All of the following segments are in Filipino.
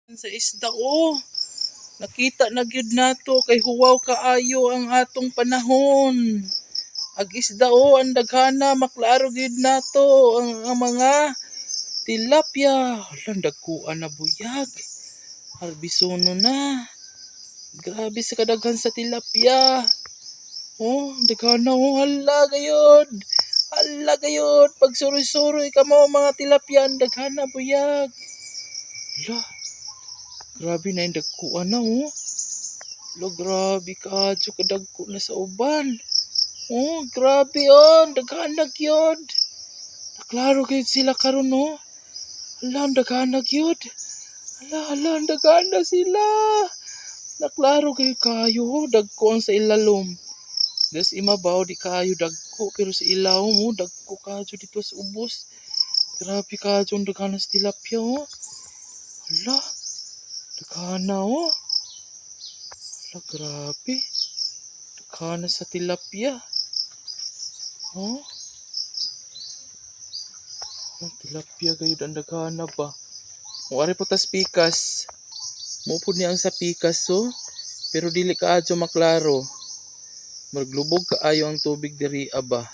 Sa isda nakita na gyud nato kay huwaw kaayo ang atong panahon. Ag isda ang daghana maklaro gyud nato ang mga tilapia. Hala dagkuan na buyag. Harbisono na. Grabe sa kadaghan sa tilapia. Daghana hala gayud. Hala gayud pag suroy-suroy ka mo mga tilapia daghana buyag. Hala. Grabe na yung dagkuan na Lo, grabe ka. Kadagko na sa uban. Grabe daghanag yun. Naklaro kayo sila karon Hala, daghanag yun. Hala, daghanag sila. Naklaro kayo dagko ang sa ilalom. Des imabaw di kayo dagko. Pero sa ilaw mo, dagko kayo dito sa ubos. Grabe kayo ang daghanag sa tilapia Hala. Daghana Hala, grabe. Daghana sa tilapia. Tilapia gayud ang daghana ba. Muari po tas pikas. Mupod niya ang sa pikas pero dili kaadyo maklaro. Maglubog kaayo ang tubig diri ba.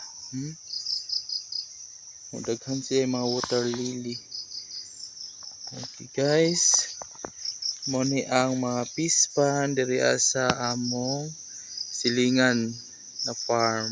Daghan siya mga water lily. Okay guys. Mo ni ang mga pispan diri sa among silingan na farm.